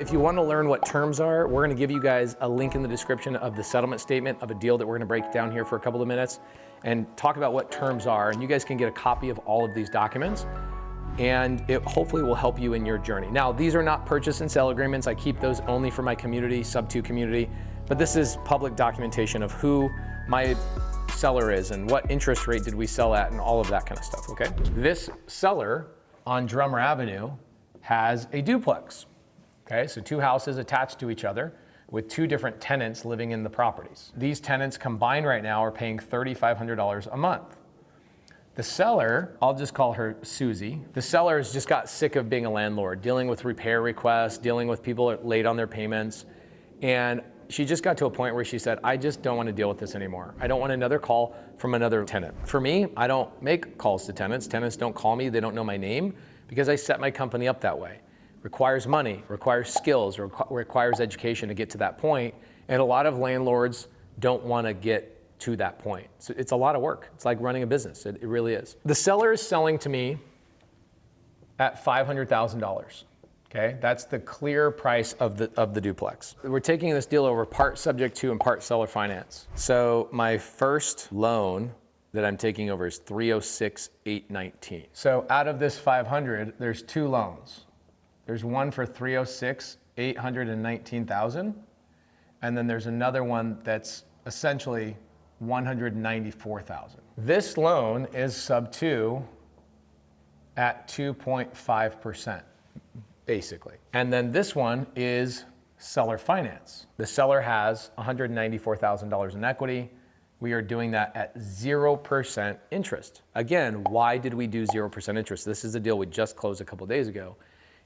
If you want to learn what terms are, we're going to give you guys a link in the description of the settlement statement of a deal that we're going to break down here for a couple of minutes and talk about what terms are. And you guys can get a copy of all of these documents, and it hopefully will help you in your journey. Now, these are not purchase and sale agreements. I keep those only for my community, Subto community, but this is public documentation of who my seller is and what interest rate did we sell at and all of that kind of stuff, okay? This seller on Drummer Avenue has a duplex. Okay, so two houses attached to each other with two different tenants living in the properties. These tenants combined right now are paying $3,500 a month. The seller, I'll just call her Susie, the seller has just got sick of being a landlord, dealing with repair requests, dealing with people late on their payments, and she just got to a point where she said, I just don't want to deal with this anymore. I don't want another call from another tenant. For me, I don't make calls to tenants. Tenants don't call me, they don't know my name, because I set my company up that way. Requires money, requires skills, requires education to get to that point. And a lot of landlords don't want to get to that point. So it's a lot of work. It's like running a business. It really is. The seller is selling to me at $500,000. Okay, that's the clear price of the duplex. We're taking this deal over part subject to and part seller finance. So my first loan that I'm taking over is $306,819. So out of this 500, there's two loans. There's one for $306,819,000, and then there's another one that's essentially $194,000. This loan is Subto at 2.5%, basically. And then this one is seller finance. The seller has $194,000 in equity. We are doing that at 0% interest. Again, why did we do 0% interest? This is a deal we just closed a couple of days ago.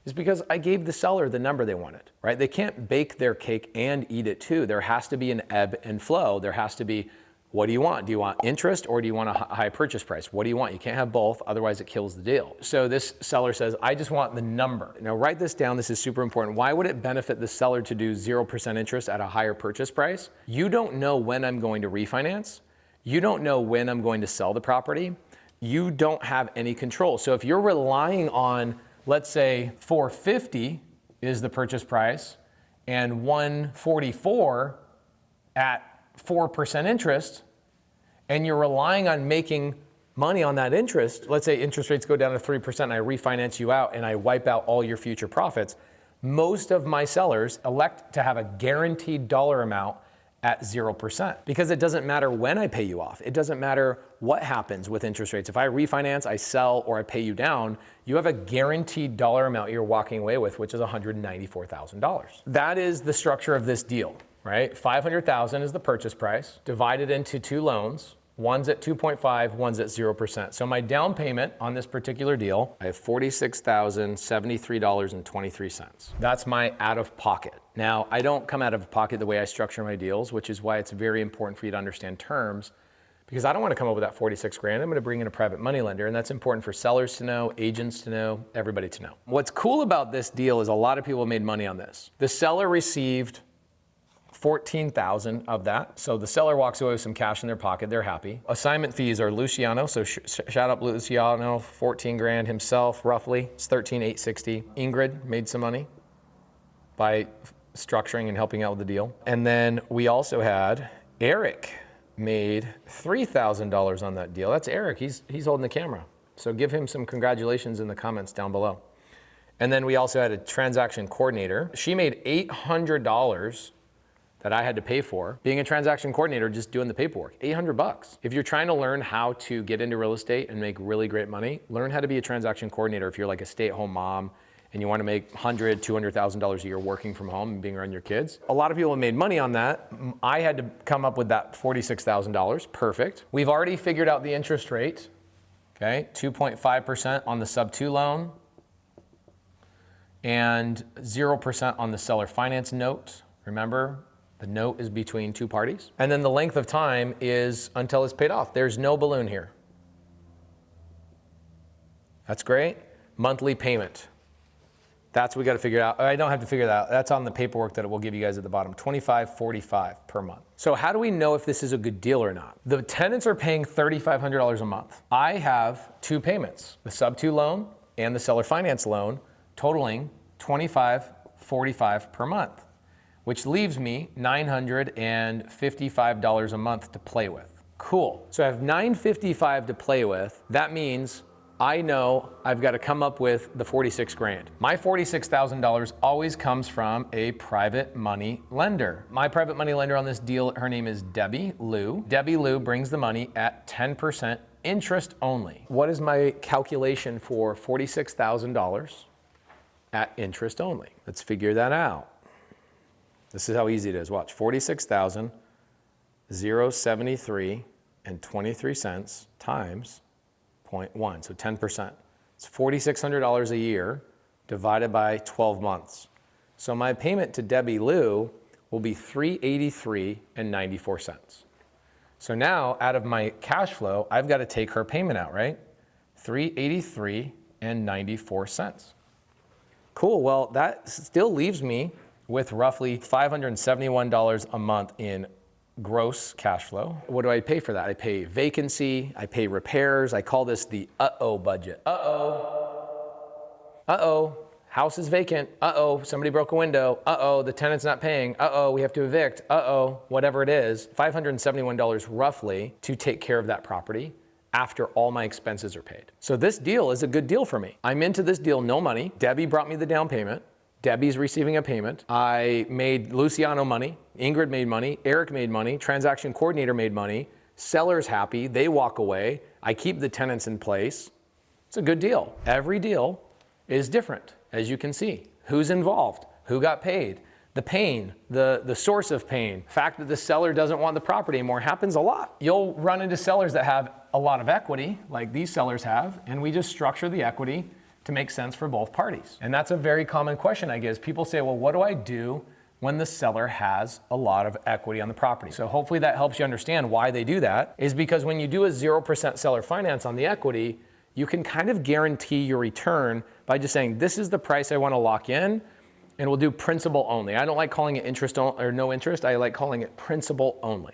Is because I gave the seller the number they wanted, right? They can't bake their cake and eat it too. There has to be an ebb and flow. There has to be, what do you want? Do you want interest or do you want a high purchase price? What do you want? You can't have both, otherwise it kills the deal. So this seller says, I just want the number. Now write this down, this is super important. Why would it benefit the seller to do 0% interest at a higher purchase price? You don't know when I'm going to refinance. You don't know when I'm going to sell the property. You don't have any control. So if you're relying on, let's say $450 is the purchase price and $144 at 4% interest, and you're relying on making money on that interest. Let's say interest rates go down to 3% and I refinance you out and I wipe out all your future profits. Most of my sellers elect to have a guaranteed dollar amount at 0%, because it doesn't matter when I pay you off. It doesn't matter what happens with interest rates. If I refinance, I sell, or I pay you down, you have a guaranteed dollar amount you're walking away with, which is $194,000. That is the structure of this deal, right? $500,000 is the purchase price, divided into two loans. One's at 2.5, one's at 0%. So my down payment on this particular deal, I have $46,073.23. That's my out of pocket. Now, I don't come out of pocket the way I structure my deals, which is why it's very important for you to understand terms, because I don't want to come up with that 46 grand. I'm going to bring in a private money lender, and that's important for sellers to know, agents to know, everybody to know. What's cool about this deal is a lot of people made money on this. The seller received $14,000 of that. So the seller walks away with some cash in their pocket. They're happy. Assignment fees are Luciano. So shout out Luciano, 14 grand himself, roughly. It's 13,860. Ingrid made some money by structuring and helping out with the deal. And then we also had Eric made $3,000 on that deal. That's Eric. He's holding the camera. So give him some congratulations in the comments down below. And then we also had a transaction coordinator. She made $800 that I had to pay for being a transaction coordinator, just doing the paperwork. $800. If you're trying to learn how to get into real estate and make really great money, learn how to be a transaction coordinator. If you're like a stay-at-home mom and you want to make $100,000, $200,000 a year working from home and being around your kids. A lot of people have made money on that. I had to come up with that $46,000. Perfect. We've already figured out the interest rate. Okay, 2.5% on the Subto loan and 0% on the seller finance note. Remember, the note is between two parties. And then the length of time is until it's paid off. There's no balloon here. That's great. Monthly payment. That's what we got to figure out. I don't have to figure that out. That's on the paperwork that we'll give you guys at the bottom. $25.45 per month. So how do we know if this is a good deal or not? The tenants are paying $3,500 a month. I have two payments, the Subto loan and the seller finance loan, totaling $25,500 $45 per month, which leaves me $955 a month to play with. Cool. So I have $955 to play with. That means I know I've got to come up with the 46 grand. My $46,000 always comes from a private money lender. My private money lender on this deal, her name is Debbie Lou. Debbie Lou brings the money at 10% interest only. What is my calculation for $46,000 at interest only? Let's figure that out. This is how easy it is. Watch, 46,000, 0.73 and 23 cents times 0.1, so 10%. It's $4,600 a year divided by 12 months. So my payment to Debbie Lou will be $383.94. So now out of my cash flow, I've got to take her payment out, right? $383.94. Cool, well, that still leaves me with roughly $571 a month in gross cash flow. What do I pay for that? I pay vacancy, I pay repairs. I call this the uh-oh budget. Uh-oh, house is vacant. Uh-oh, somebody broke a window. Uh-oh, the tenant's not paying. Uh-oh, we have to evict. Uh-oh, whatever it is. $571 roughly to take care of that property after all my expenses are paid. So this deal is a good deal for me. I'm into this deal, no money. Debbie brought me the down payment. Debbie's receiving a payment. I made Luciano money. Ingrid made money. Eric made money. Transaction coordinator made money. Seller's happy. They walk away. I keep the tenants in place. It's a good deal. Every deal is different, as you can see. Who's involved? Who got paid? The pain, the source of pain. The fact that the seller doesn't want the property anymore happens a lot. You'll run into sellers that have a lot of equity, like these sellers have, and we just structure the equity to make sense for both parties. And that's a very common question I get is people say, well, what do I do when the seller has a lot of equity on the property? So hopefully that helps you understand why they do that, is because when you do a 0% seller finance on the equity, you can kind of guarantee your return by just saying, this is the price I want to lock in, and we'll do principal only. I don't like calling it interest or no interest. I like calling it principal only.